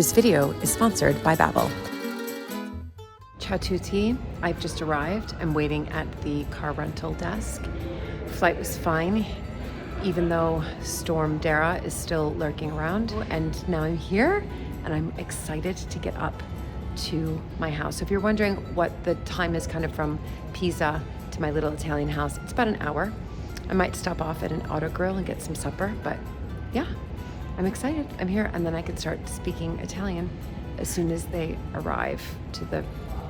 This video is sponsored by Babbel. Ciao tutti, I've just arrived. I'm waiting at the car rental desk. Flight was fine, even though Storm Dara is still lurking around. And now I'm here and I'm excited to get up to my house. So if you're wondering what the time is kind of from Pisa to my little Italian house, it's about an hour. I might stop off at an auto grill and get some supper, but yeah, I'm excited. I'm here, and then I can start speaking Italian as soon as they arrive to the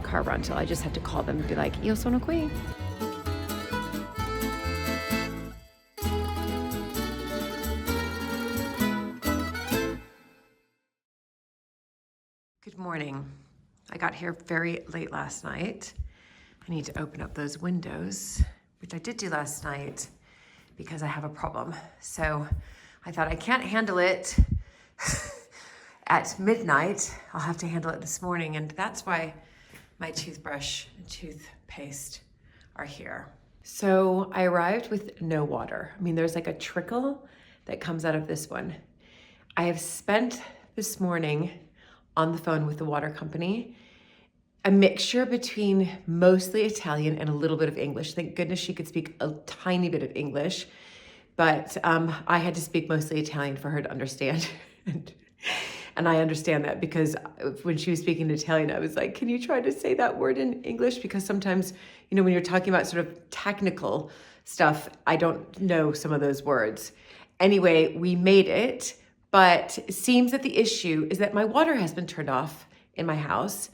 car rental. I just have to call them and be like, io sono qui. Good morning. I got here very late last night. I need to open up those windows, which I did do last night because I have a problem. So I thought I can't handle it at midnight. I'll have to handle it this morning. And that's why my toothbrush and toothpaste are here. So I arrived with no water. I mean, there's like a trickle that comes out of this one. I have spent this morning on the phone with the water company, a mixture between mostly Italian and a little bit of English. Thank goodness she could speak a tiny bit of English, but I had to speak mostly Italian for her to understand. And I understand that because when she was speaking Italian, I was like, can you try to say that word in English? Because sometimes, you know, when you're talking about sort of technical stuff, I don't know some of those words. Anyway, we made it, but it seems that the issue is that my water has been turned off in my house.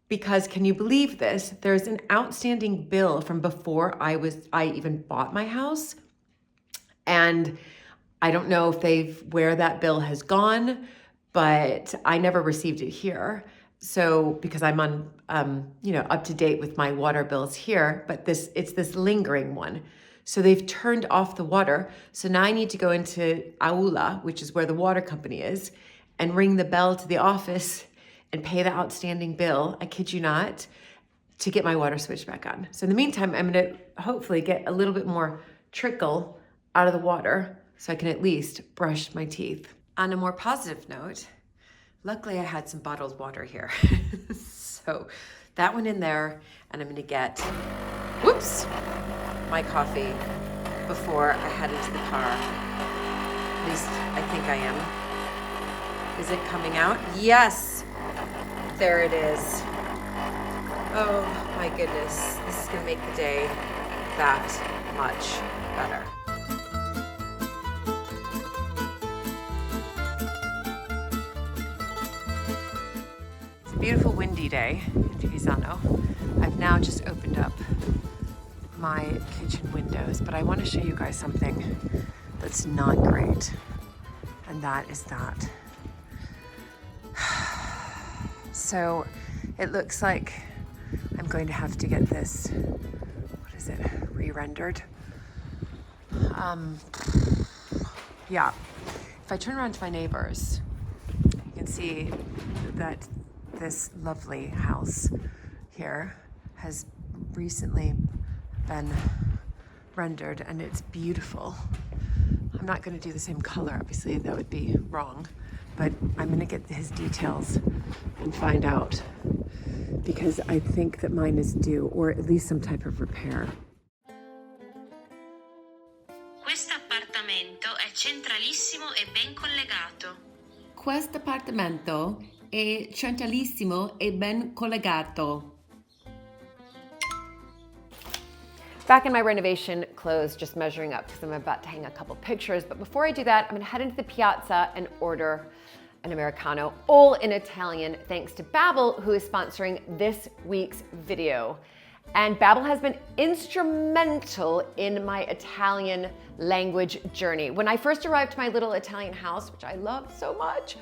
Because can you believe this? There's an outstanding bill from before I even bought my house. And I don't know if where that bill has gone, but I never received it here. So because I'm on, up to date with my water bills here, but it's this lingering one. So they've turned off the water. So now I need to go into Aula, which is where the water company is, and ring the bell to the office and pay the outstanding bill, I kid you not, to get my water switched back on. So in the meantime, I'm gonna hopefully get a little bit more trickle out of the water so I can at least brush my teeth. On a more positive note, luckily I had some bottled water here. So that one in there, and I'm gonna get, my coffee before I head into the car. At least I think I am. Is it coming out? Yes. There it is. Oh my goodness. This is gonna make the day that much better. It's a beautiful windy day in Pisano. I've now just opened up my kitchen windows, but I want to show you guys something that's not great. And that is that. So it looks like I'm going to have to get this, re-rendered. Yeah, if I turn around to my neighbors, you can see that this lovely house here has recently been rendered and it's beautiful. I'm not going to do the same color, obviously, that would be wrong. But I'm gonna get his details and find out because I think that mine is due, or at least some type of repair. Questo appartamento è centralissimo e ben collegato. Questo appartamento è centralissimo e ben collegato. Back in my renovation clothes, just measuring up because I'm about to hang a couple pictures. But before I do that, I'm gonna head into the piazza and order an Americano, all in Italian, thanks to Babbel, who is sponsoring this week's video. And Babbel has been instrumental in my Italian language journey. When I first arrived to my little Italian house, which I loved so much,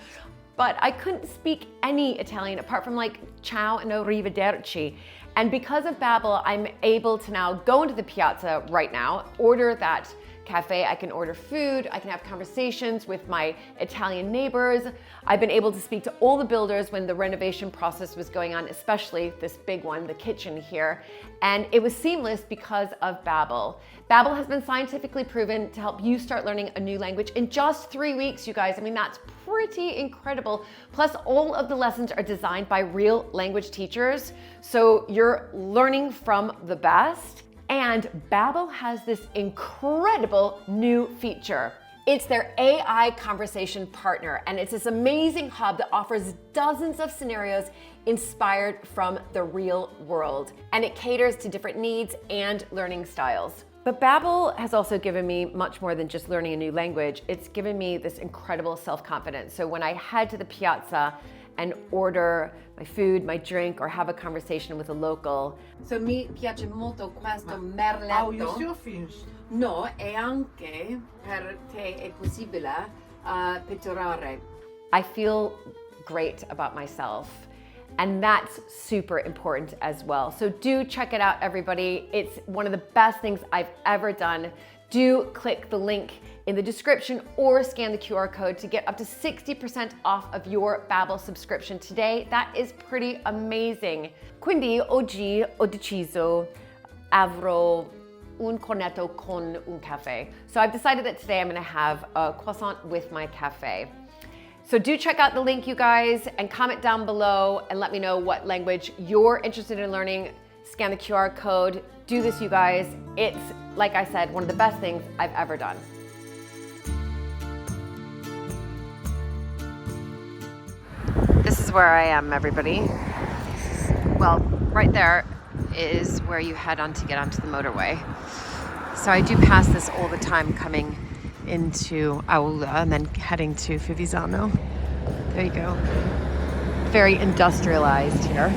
but I couldn't speak any Italian apart from like ciao and arrivederci. And because of Babbel, I'm able to now go into the piazza right now, order that cafe, I can order food, I can have conversations with my Italian neighbors. I've been able to speak to all the builders when the renovation process was going on, especially this big one, the kitchen here. And it was seamless because of Babbel. Babbel has been scientifically proven to help you start learning a new language in just 3 weeks, you guys. I mean, that's pretty incredible. Plus, all of the lessons are designed by real language teachers, so you're learning from the best. And Babbel has this incredible new feature. It's their AI conversation partner, and it's this amazing hub that offers dozens of scenarios inspired from the real world. And it caters to different needs and learning styles. But Babbel has also given me much more than just learning a new language. It's given me this incredible self-confidence. So when I head to the piazza and order my food, my drink, or have a conversation with a local. So mi piace molto questo merletto. How you still finished? No, e anche per te è possibile pitturare. I feel great about myself, and that's super important as well. So do check it out, everybody. It's one of the best things I've ever done. Do click the link in the description or scan the QR code to get up to 60% off of your Babbel subscription today. That is pretty amazing. Quindi oggi ho deciso avrò un cornetto con un caffè. So I've decided that today I'm gonna have a croissant with my cafe. So do check out the link, you guys, and comment down below and let me know what language you're interested in learning. Scan the QR code. Do this, you guys. It's, like I said, one of the best things I've ever done. This is where I am, everybody. Well, right there is where you head on to get onto the motorway. So I do pass this all the time coming into Aula and then heading to Fivizzano. There you go. Very industrialized here.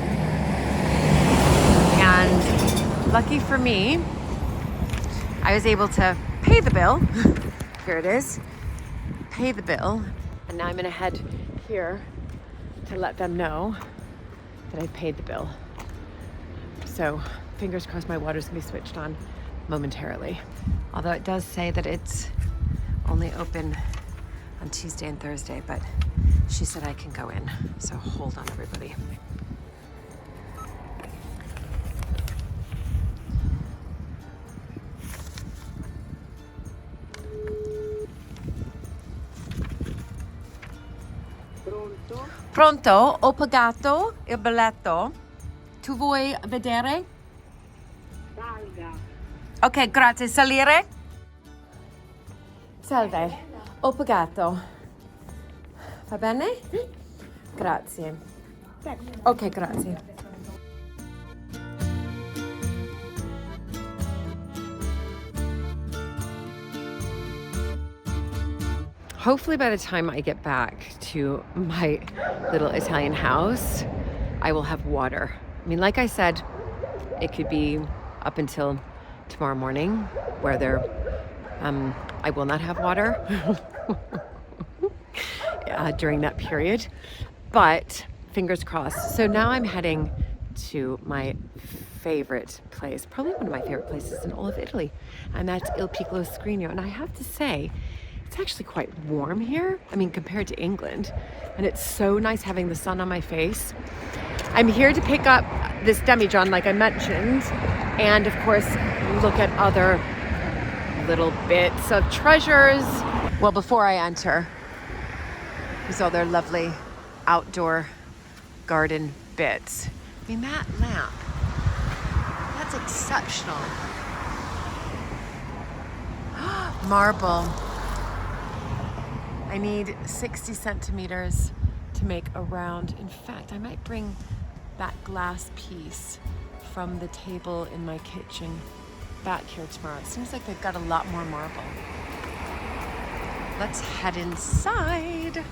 And lucky for me, I was able to pay the bill. Here it is. Pay the bill. And now I'm gonna head here to let them know that I paid the bill. So fingers crossed my water's gonna be switched on momentarily. Although it does say that it's only open on Tuesday and Thursday, but she said I can go in. So hold on, everybody. Pronto? Pronto? Ho pagato il biglietto. Tu vuoi vedere? Salga. Ok, grazie. Salire? Salve, ho pagato. Va bene? Grazie. Ok, grazie. Hopefully by the time I get back to my little Italian house, I will have water. I mean, like I said, it could be up until tomorrow morning where I will not have water during that period, but fingers crossed. So now I'm heading to my favorite place, probably one of my favorite places in all of Italy, and that's Il Piccolo Scrigno. And I have to say, it's actually quite warm here. I mean, compared to England, and it's so nice having the sun on my face. I'm here to pick up this demijohn, like I mentioned, and of course, look at other little bits of treasures. Well, before I enter, there's all their lovely outdoor garden bits. I mean, that lamp, that's exceptional. Marble. I need 60 centimeters to make a round. In fact, I might bring that glass piece from the table in my kitchen back here tomorrow. It seems like they've got a lot more marble. Let's head inside.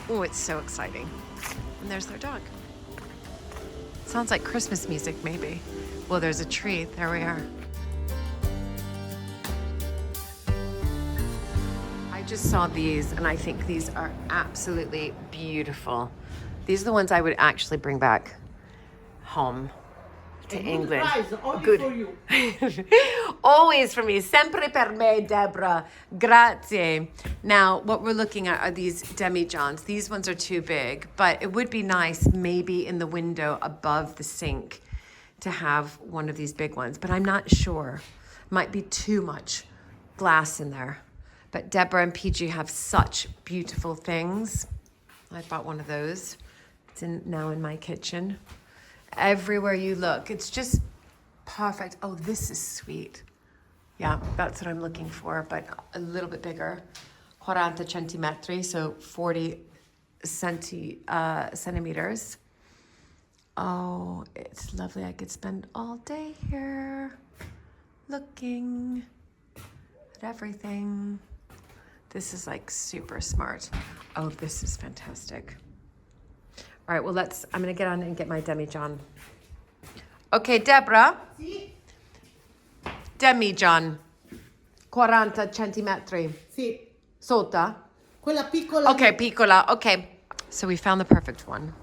Oh, it's so exciting. And there's their dog. Sounds like Christmas music, maybe. Well, there's a tree. There we are. I just saw these, and I think these are absolutely beautiful. These are the ones I would actually bring back home to England. Prize, only Good. for you. Always for me, sempre per me, Deborah. Grazie. Now, what we're looking at are these demijohns. These ones are too big, but it would be nice maybe in the window above the sink to have one of these big ones, but I'm not sure. Might be too much glass in there. But Deborah and PG have such beautiful things. I bought one of those. It's now in my kitchen. Everywhere you look, it's just perfect. Oh, this is sweet. Yeah, that's what I'm looking for, but a little bit bigger. 40 centimetri, so 40 centimeters. Oh, it's lovely. I could spend all day here looking at everything. This is like super smart. Oh, this is fantastic. All right, well, I'm gonna get on and get my demijohn. Okay, Deborah. Sì, Demijohn. 40 centimetri. sì. Sota? Quella piccola. Okay, piccola. Okay. So we found the perfect one.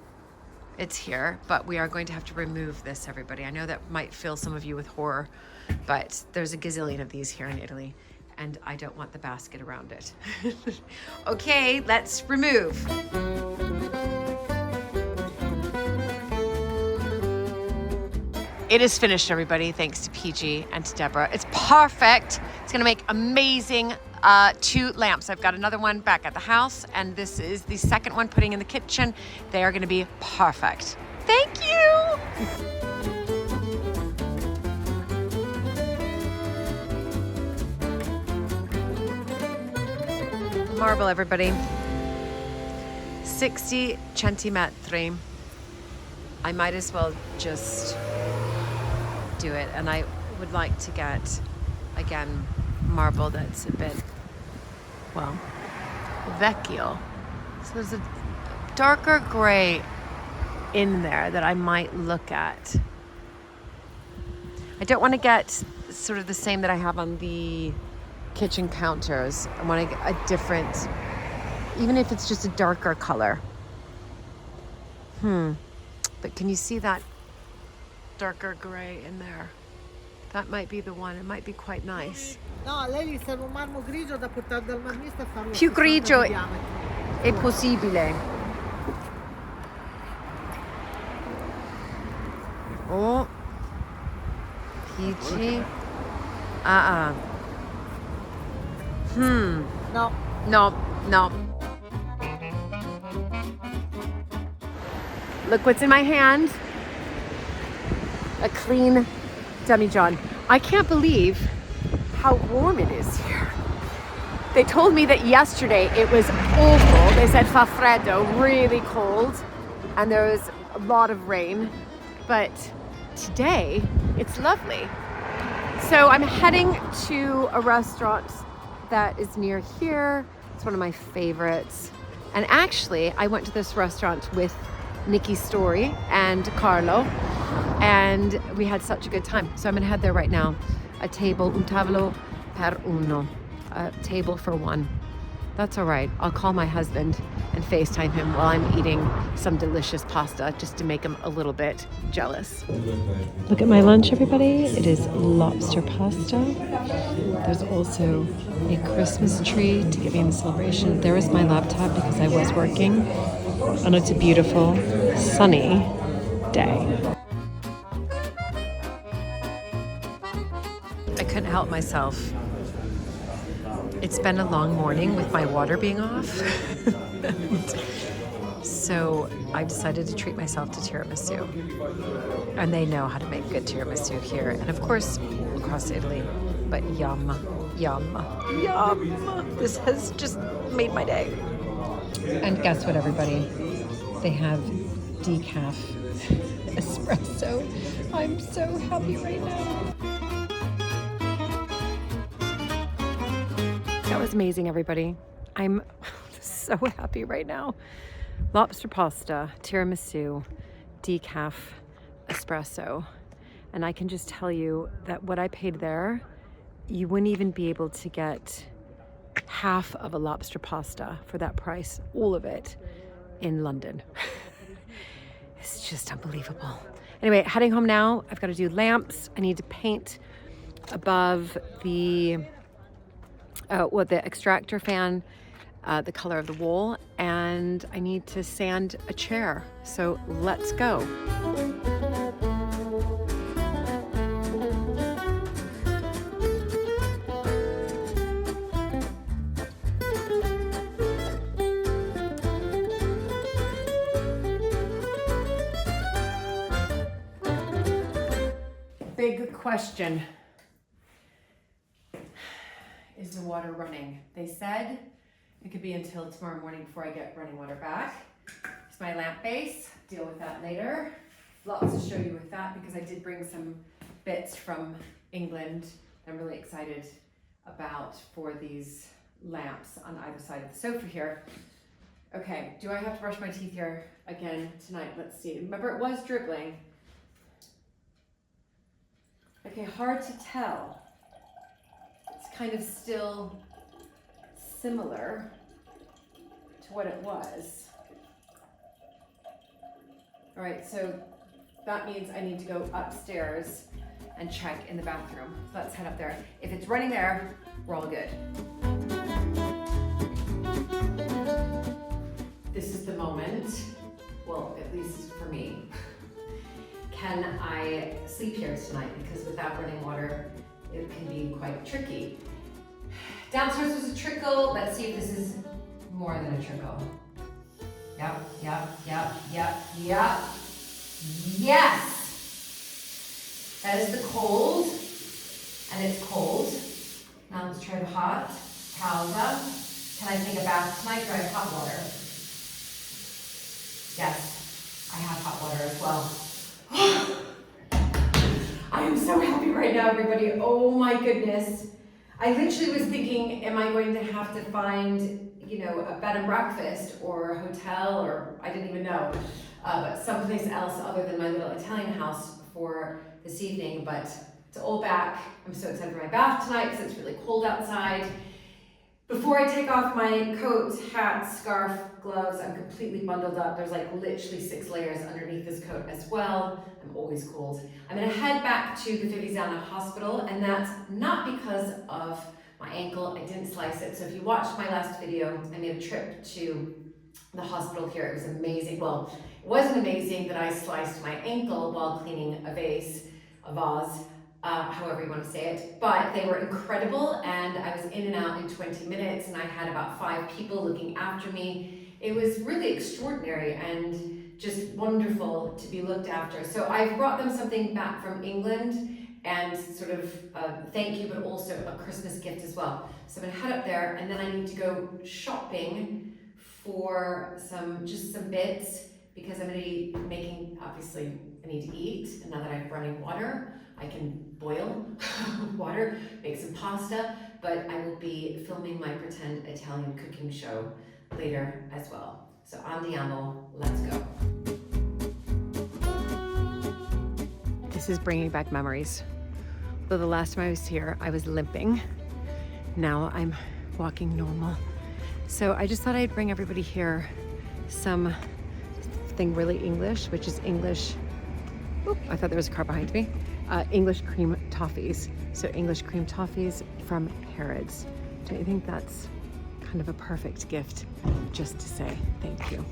It's here, but we are going to have to remove this, everybody. I know that might fill some of you with horror, but there's a gazillion of these here in Italy, and I don't want the basket around it. Okay, let's remove. It is finished, everybody, thanks to PG and to Deborah. It's perfect. It's gonna make amazing 2 lamps. I've got another one back at the house, and this is the second one putting in the kitchen. They are gonna be perfect. Thank you. Marble, everybody. 60 centimetri. I might as well just do it, and I would like to get, again, marble that's a bit, well, vecchio. So there's a darker gray in there that I might look at. I don't want to get sort of the same that I have on the kitchen counters. I want to get a different, even if it's just a darker color. But can you see that darker gray in there? That might be the one. It might be quite nice. No, a lei gli serve un marmo grigio da portare dal marmista e farlo Più 60 grigio di diametro. è possibile. Oh, PG. No, No. Look what's in my hand. A clean demijohn. I can't believe how warm it is here. They told me that yesterday it was awful. They said fa freddo, really cold, and there was a lot of rain. But today, it's lovely. So I'm heading to a restaurant that is near here. It's one of my favorites. And actually, I went to this restaurant with Nikki Story and Carlo, and we had such a good time. So I'm gonna head there right now. Un tavolo per uno, a table for one. That's all right. I'll call my husband and FaceTime him while I'm eating some delicious pasta just to make him a little bit jealous. Look at my lunch, everybody. It is lobster pasta. There's also a Christmas tree to give me in the celebration. There is my laptop because I was working, and it's a beautiful, sunny day. I couldn't help myself. It's been a long morning with my water being off. So I decided to treat myself to tiramisu. And they know how to make good tiramisu here. And of course, across Italy. But yum, yum, yum. This has just made my day. And guess what, everybody? They have decaf espresso. I'm so happy right now. That was amazing, everybody. I'm so happy right now. Lobster pasta, tiramisu, decaf, espresso. And I can just tell you that what I paid there, you wouldn't even be able to get half of a lobster pasta for that price, all of it, in London. It's just unbelievable. Anyway, heading home now. I've got to do lamps. I need to paint above the the extractor fan, the color of the wall, and I need to sand a chair. So let's go. question. Is the water running? They said it could be until tomorrow morning before I get running water back. It's my lamp base, deal with that later. Lots to show you with that because I did bring some bits from England I'm really excited about for these lamps on either side of the sofa here. Okay, do I have to brush my teeth here again tonight? Let's see. Remember, it was dribbling. Okay, hard to tell. It's kind of still similar to what it was. All right, so that means I need to go upstairs and check in the bathroom. So let's head up there. If it's running there, we're all good. This is the moment, well, at least for me. Can I sleep here tonight? Because without running water, it can be quite tricky. Downstairs was a trickle. Let's see if this is more than a trickle. Yep. Yes! That is the cold, and it's cold. Now let's try the hot. Towels up. Can I take a bath tonight? Do I have hot water? Yes, I have hot water as well. I am so happy right now, everybody. Oh my goodness. I literally was thinking, am I going to have to find, a bed and breakfast or a hotel, or I didn't even know, but someplace else other than my little Italian house for this evening, but it's all back. I'm so excited for my bath tonight because it's really cold outside. Before I take off my coat, hat, scarf, gloves, I'm completely bundled up. There's like literally 6 layers underneath this coat as well. I'm always cold. I'm gonna head back to the Viviana Hospital, and that's not because of my ankle. I didn't slice it. So if you watched my last video, I made a trip to the hospital here. It was amazing. Well, it wasn't amazing that I sliced my ankle while cleaning a vase, however you want to say it, but they were incredible, and I was in and out in 20 minutes, and I had about 5 people looking after me. It was really extraordinary and just wonderful to be looked after. So I brought them something back from England, and sort of thank you, but also a Christmas gift as well. So I'm gonna head up there, and then I need to go shopping for some bits, because I'm gonna be making, obviously I need to eat, and now that I have running water, I can boil water, make some pasta, but I will be filming my pretend Italian cooking show later as well. So andiamo, let's go. This is bringing back memories. Though the last time I was here, I was limping. Now I'm walking normal. So I just thought I'd bring everybody here something really English, which is English. Oop, I thought there was a car behind me. English cream toffees. So English cream toffees from Harrods. Don't you think that's kind of a perfect gift just to say thank you?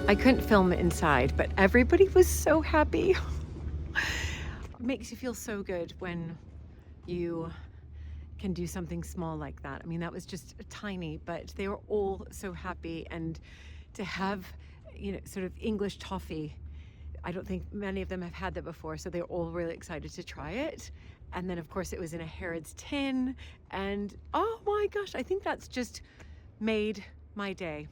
I couldn't film inside, but everybody was so happy. It makes you feel so good when you can do something small like that. I mean, that was just tiny, but they were all so happy. And to have, sort of English toffee, I don't think many of them have had that before, so they're all really excited to try it. And then of course it was in a Harrods tin, and oh my gosh, I think that's just made my day.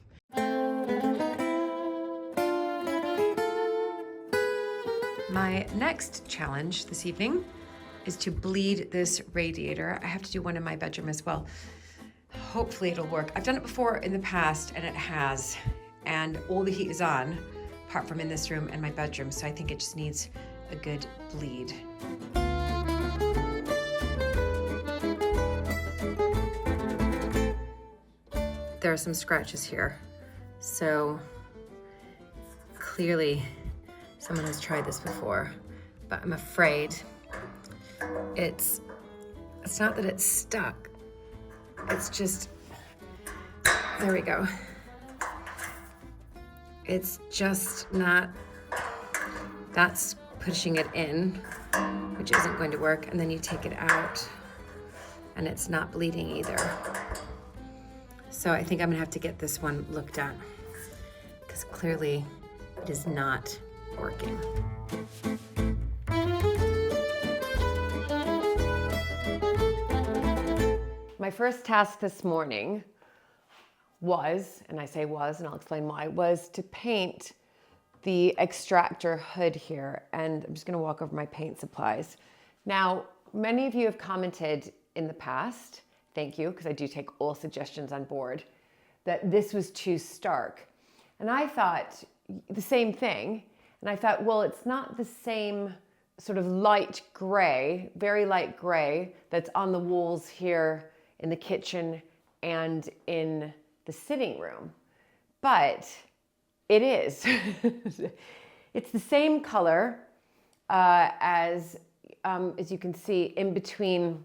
My next challenge this evening is to bleed this radiator. I have to do one in my bedroom as well. Hopefully it'll work. I've done it before in the past, and it has, and all the heat is on, apart from in this room and my bedroom, so I think it just needs a good bleed. There are some scratches here, so clearly someone has tried this before, but I'm afraid it's not that it's stuck, it's just, there we go. It's just not, that's pushing it in, which isn't going to work, and then you take it out and it's not bleeding either. So I think I'm gonna have to get this one looked at, because clearly it is not working. My first task this morning was, and I say was, and I'll explain why, was to paint the extractor hood here. And I'm just gonna walk over my paint supplies. Now, many of you have commented in the past, thank you, because I do take all suggestions on board, that this was too stark. And I thought the same thing. And I thought, well, it's not the same sort of light gray, very light gray that's on the walls here in the kitchen and in the sitting room. But it is. It's the same color as you can see in between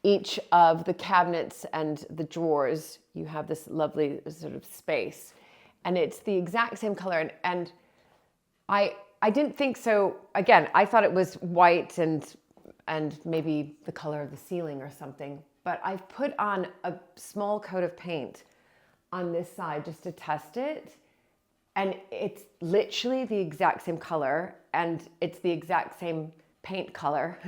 each of the cabinets and the drawers. You have this lovely sort of space. And it's the exact same color. And I didn't think so. Again, I thought it was white and maybe the color of the ceiling or something. But I've put on a small coat of paint on this side just to test it. And it's literally the exact same color. And it's the exact same paint color,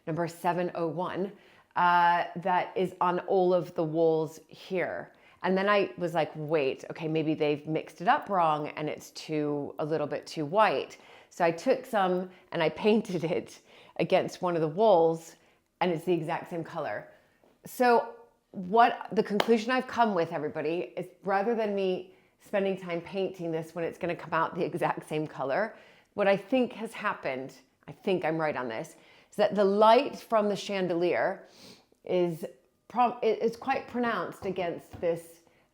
number 701, that is on all of the walls here. And then I was like, wait, okay, maybe they've mixed it up wrong and it's a little bit too white. So I took some and I painted it against one of the walls and it's the exact same color. So what the conclusion I've come with, everybody, is rather than me spending time painting this when it's gonna come out the exact same color, what I think has happened, I think I'm right on this, is that the light from the chandelier is quite pronounced against this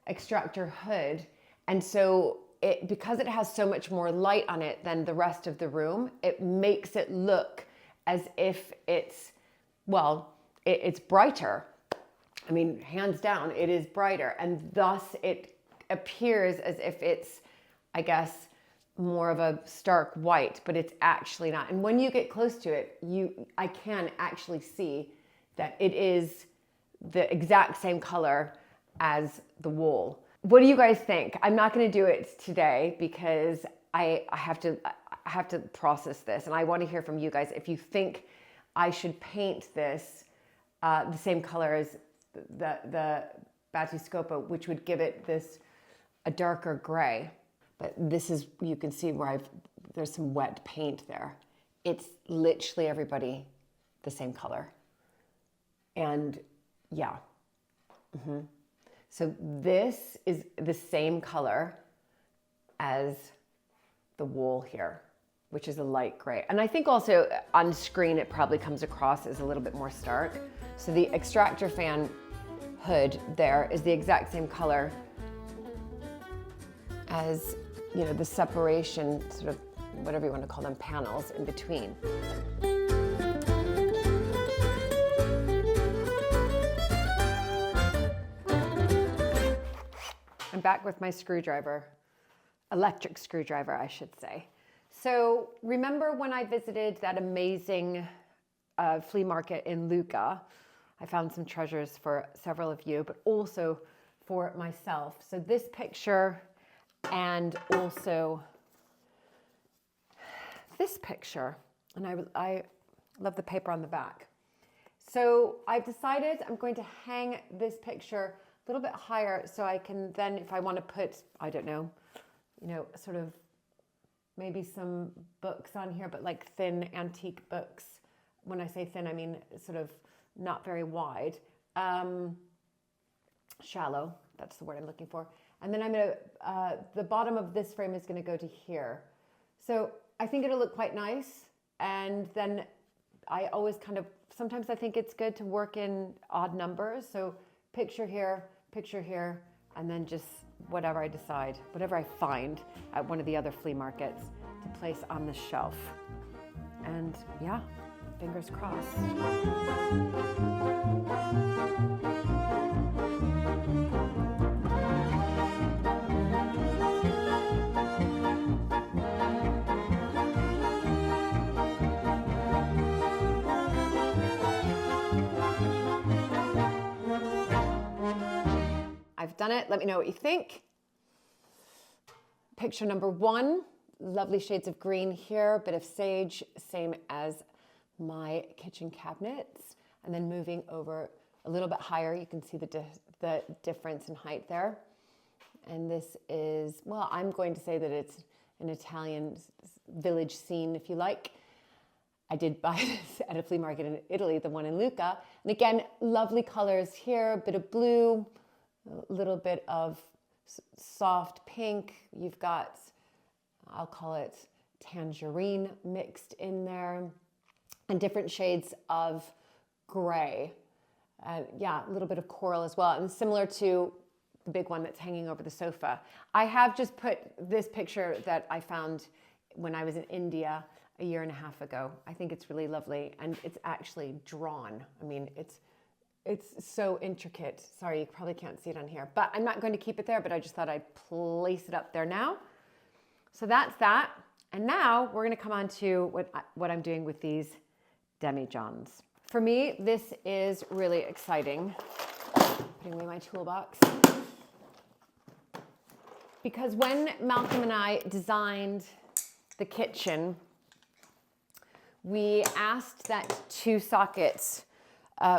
extractor hood. And so because it has so much more light on it than the rest of the room, it makes it look as if it's brighter. I mean, hands down, it is brighter. And thus it appears as if it's, I guess, more of a stark white, but it's actually not. And when you get close to it, I can actually see that it is the exact same color as the wall. What do you guys think? I'm not going to do it today because I have to process this, and I want to hear from you guys if you think I should paint this the same color as the Batiscopo, which would give it a darker gray. But this is, you can see where there's some wet paint there. It's literally, everybody, the same color. And yeah. So this is the same color as the wall here, which is a light gray. And I think also on screen, it probably comes across as a little bit more stark. So the extractor fan hood there is the exact same color as, you know, the separation, sort of, whatever you want to call them, panels in between. I'm back with my screwdriver, electric screwdriver, I should say. So remember when I visited that amazing flea market in Lucca? I found some treasures for several of you, but also for myself. So this picture and also this picture, and I love the paper on the back. So I've decided I'm going to hang this picture a little bit higher so I can then, if I want to put, I don't know, you know, sort of maybe some books on here, but like thin antique books. When I say thin, I mean sort of not very wide. Shallow, that's the word I'm looking for. And then I'm going to, the bottom of this frame is going to go to here. So I think it'll look quite nice. And then I always kind of, sometimes I think it's good to work in odd numbers. So picture here, and then just whatever I decide, whatever I find at one of the other flea markets to place on the shelf. And yeah, fingers crossed. I've done it. Let me know what you think. Picture number 1 lovely shades of green here, a bit of sage, same as my kitchen cabinets. And then moving over a little bit higher, you can see the difference in height there. And this is, well, I'm going to say that it's an Italian village scene, if you like. I did buy this at a flea market in Italy, the one in Lucca. And again, lovely colors here, a bit of blue, a little bit of soft pink. You've got, I'll call it tangerine mixed in there, and different shades of gray. Yeah, a little bit of coral as well, and similar to the big one that's hanging over the sofa. I have just put this picture that I found when I was in India a year and a half ago. I think it's really lovely, and it's actually drawn. I mean, it's so intricate. Sorry, you probably can't see it on here, but I'm not going to keep it there, but I just thought I'd place it up there now. So that's that. And now we're going to come on to what I'm doing with these demijohns. For me, this is really exciting. Putting away my toolbox. Because when Malcolm and I designed the kitchen, we asked that 2 sockets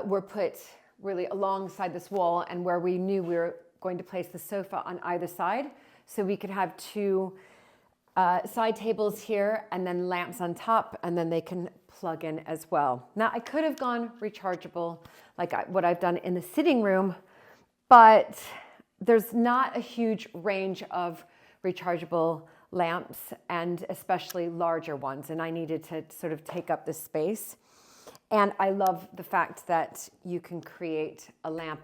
were put really alongside this wall, and where we knew we were going to place the sofa on either side, so we could have 2 side tables here and then lamps on top, and then they can plug in as well. Now, I could have gone rechargeable like what I've done in the sitting room, but there's not a huge range of rechargeable lamps, and especially larger ones, and I needed to sort of take up this space. And I love the fact that you can create a lamp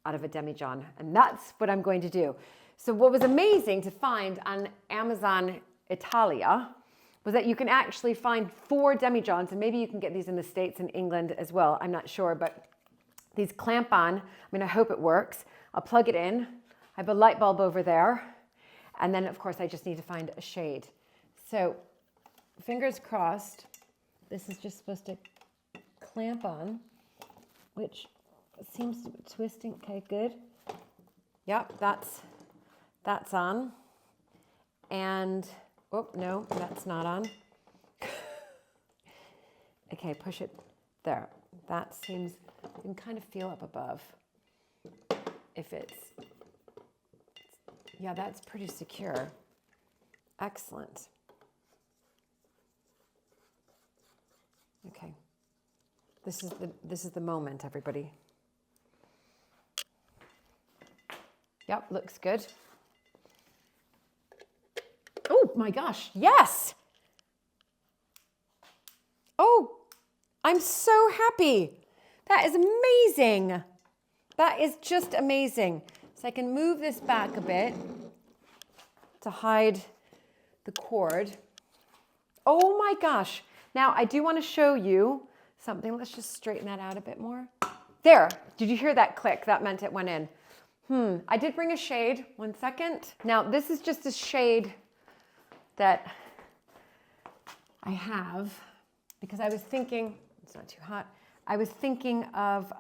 out of a demijohn, and that's what I'm going to do. So what was amazing to find on Amazon Italia was that you can actually find 4 demijohns, and maybe you can get these in the States and England as well, I'm not sure, but these clamp on. I mean, I hope it works. I'll plug it in. I have a light bulb over there, and then of course I just need to find a shade. So fingers crossed, this is just supposed to clamp on, which seems to be twisting. Okay, good. Yep, that's on. And, oh, no, that's not on. Okay, push it there. That seems, you can kind of feel up above if it's, yeah, that's pretty secure. Excellent. Okay. This is the moment, everybody. Yep, looks good. Oh my gosh, yes! Oh, I'm so happy. That is amazing. That is just amazing. So I can move this back a bit to hide the cord. Oh my gosh. Now I do want to show you something. Let's just straighten that out a bit more. There, did you hear that click? That meant it went in. I did bring a shade, 1 second. Now this is just a shade that I have because I was thinking, it's not too hot, I was thinking of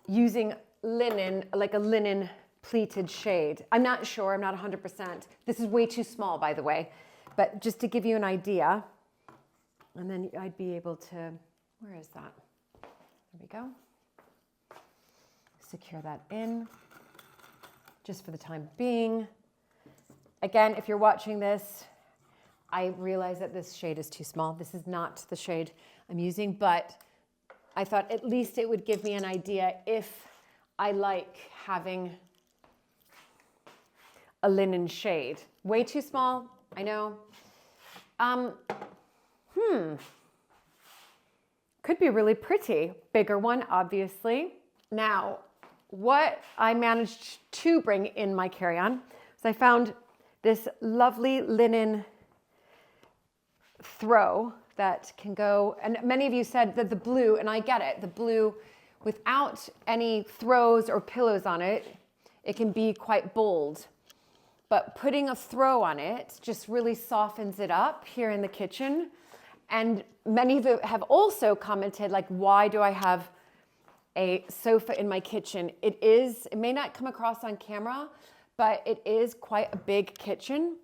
using linen, like a linen pleated shade. I'm not sure, I'm not 100%. This is way too small, by the way, but just to give you an idea. And then I'd be able to, where is that? There we go. Secure that in, just for the time being. Again, if you're watching this, I realize that this shade is too small. This is not the shade I'm using, but I thought at least it would give me an idea if I like having a linen shade. Way too small, I know. Could be really pretty. Bigger one, obviously. Now, what I managed to bring in my carry-on is I found this lovely linen throw that can go, and many of you said that the blue, and I get it, the blue without any throws or pillows on it, it can be quite bold. But putting a throw on it just really softens it up here in the kitchen. And many of you have also commented, like, why do I have a sofa in my kitchen? It may not come across on camera, but it is quite a big kitchen.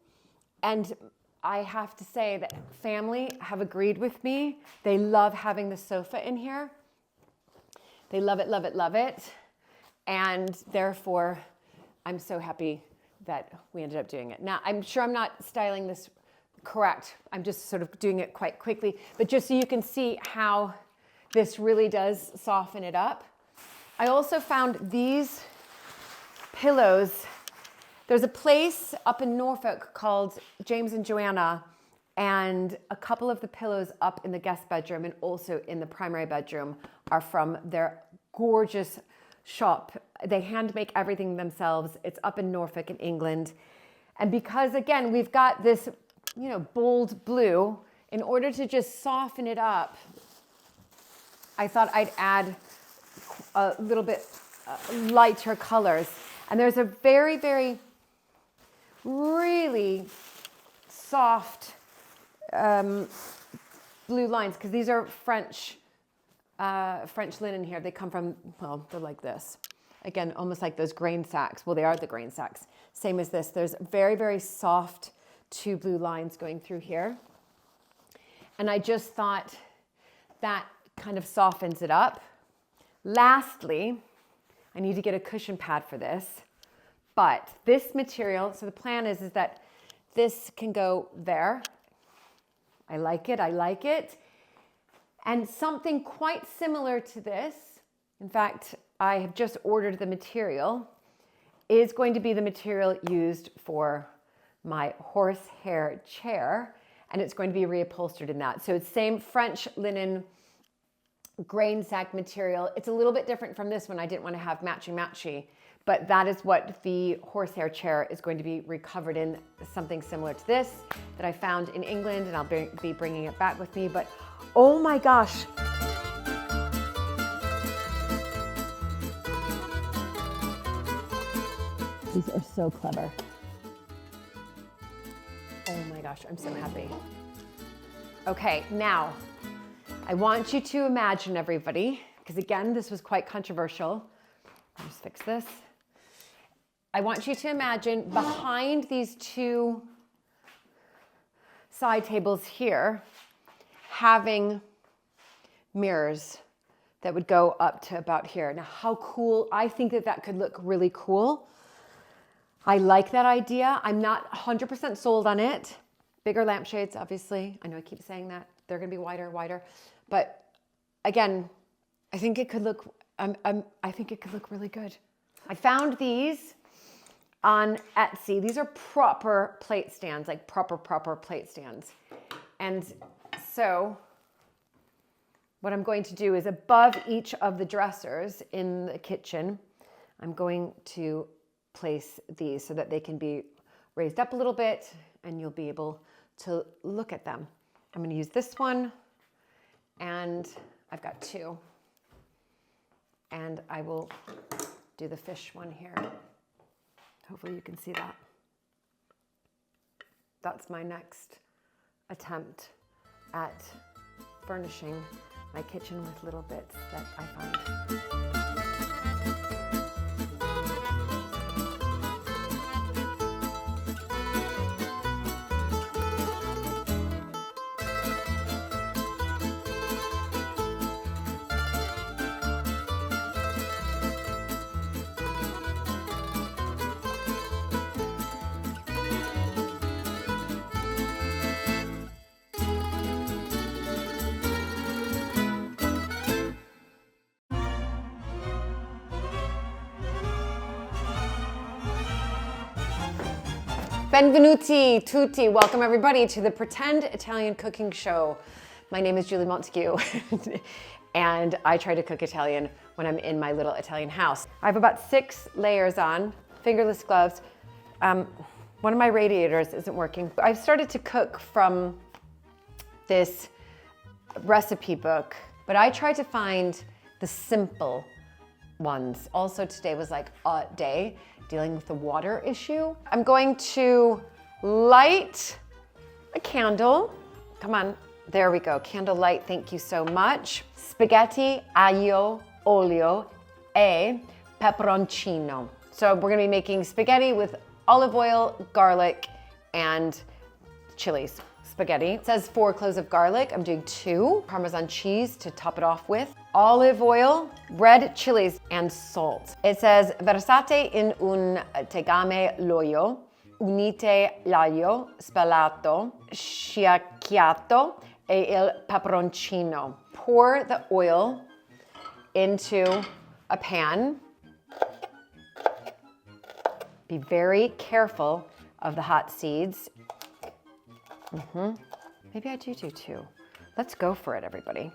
And I have to say that family have agreed with me. They love having the sofa in here. They love it, love it, love it. And therefore, I'm so happy that we ended up doing it. Now, I'm sure I'm not styling this correct. I'm just sort of doing it quite quickly, but just so you can see how this really does soften it up. I also found these pillows. There's a place up in Norfolk called James and Joanna, and a couple of the pillows up in the guest bedroom and also in the primary bedroom are from their gorgeous shop. They hand make everything themselves. It's up in Norfolk in England. And because again, we've got this, you know, bold blue, in order to just soften it up, I thought I'd add a little bit lighter colors. And there's a very, very, really soft blue lines, because these are French linen here. They come from, well, they're like this. Again, almost like those grain sacks. Well, they are the grain sacks. Same as this. There's very, very soft two blue lines going through here. And I just thought that kind of softens it up. Lastly, I need to get a cushion pad for this. But this material, so the plan is that this can go there. I like it, I like it. And something quite similar to this, in fact, I have just ordered the material, is going to be the material used for my horsehair chair, and it's going to be reupholstered in that. So it's same French linen grain sack material. It's a little bit different from this one. I didn't want to have matchy, but that is what the horsehair chair is going to be recovered in, something similar to this that I found in England, and I'll be bringing it back with me. But oh my gosh. These are so clever. Oh my gosh, I'm so happy. Okay, now I want you to imagine, everybody, because again, this was quite controversial. I'll just fix this. I want you to imagine behind these two side tables here, having mirrors that would go up to about here. Now, how cool. I think that that could look really cool. I like that idea. I'm not 100% sold on it. Bigger lampshades, obviously. I know I keep saying that. They're gonna be wider. But again, I think it could look, I think it could look really good. I found these on Etsy. These are proper plate stands, like proper plate stands. And so what I'm going to do is above each of the dressers in the kitchen, I'm going to place these so that they can be raised up a little bit and you'll be able to look at them. I'm going to use this one, and I've got two. And I will do the fish one here. Hopefully you can see that. That's my next attempt at furnishing my kitchen with little bits that I find. Benvenuti tutti. Welcome everybody to the Pretend Italian Cooking Show. My name is Julie Montague and I try to cook Italian when I'm in my little Italian house. I have about 6 layers on, fingerless gloves. One of my radiators isn't working. I've started to cook from this recipe book, but I tried to find the simple ones. Also today was like a day dealing with the water issue. I'm going to light a candle. Come on, there we go, candle light, thank you so much. Spaghetti, aglio, olio, e peperoncino. So we're gonna be making spaghetti with olive oil, garlic, and chilies. Spaghetti. It says 4 cloves of garlic. I'm doing 2. Parmesan cheese to top it off with. Olive oil, red chilies, and salt. It says versate in un tegame l'olio, unite l'aglio spellato, sciacquiato e il peperoncino. Pour the oil into a pan. Be very careful of the hot seeds. Maybe I do 2. Let's go for it, everybody.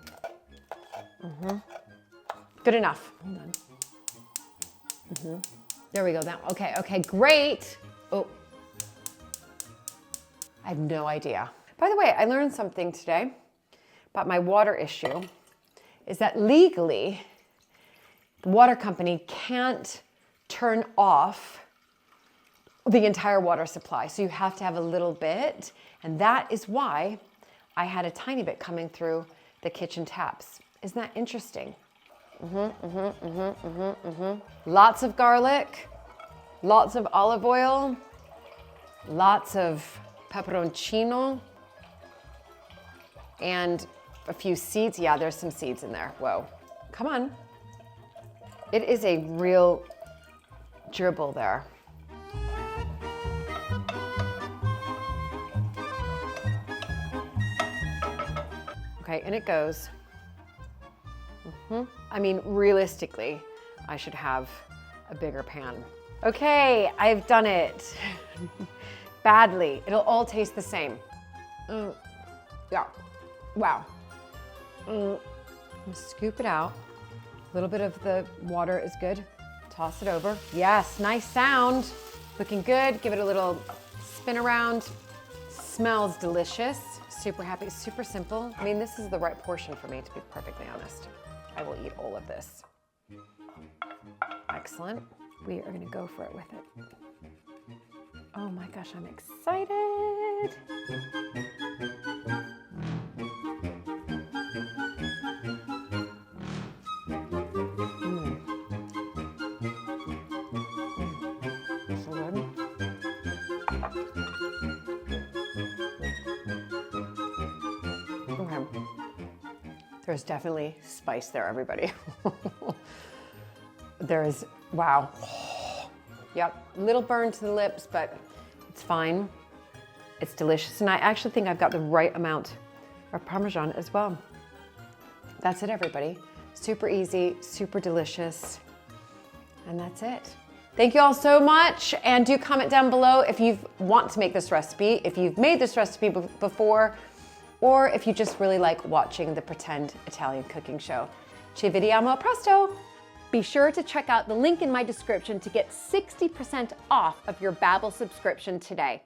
Good enough. Hold on. There we go. Now, okay, great. Oh, I have no idea. By the way, I learned something today about my water issue, is that legally, the water company can't turn off the entire water supply. So you have to have a little bit. And that is why I had a tiny bit coming through the kitchen taps. Isn't that interesting? Lots of garlic, lots of olive oil, lots of peperoncino, and a few seeds. Yeah, there's some seeds in there. Whoa, come on. It is a real gerbil there. Okay, and it goes. I mean, realistically, I should have a bigger pan. Okay, I've done it. Badly. It'll all taste the same. Yeah. Wow. Scoop it out. A little bit of the water is good. Toss it over. Yes, nice sound. Looking good. Give it a little spin around. Smells delicious. Super happy, super simple. I mean, this is the right portion for me, to be perfectly honest. I will eat all of this. Excellent. We are gonna go for it with it. Oh my gosh, I'm excited. So good. Okay. There's definitely spice there, everybody. There is, wow. Yep, little burn to the lips, but it's fine. It's delicious. And I actually think I've got the right amount of Parmesan as well. That's it, everybody. Super easy, super delicious. And that's it. Thank you all so much. And do comment down below if you want to make this recipe, if you've made this recipe before, or if you just really like watching the pretend Italian cooking show. Ci vediamo presto! Be sure to check out the link in my description to get 60% off of your Babbel subscription today.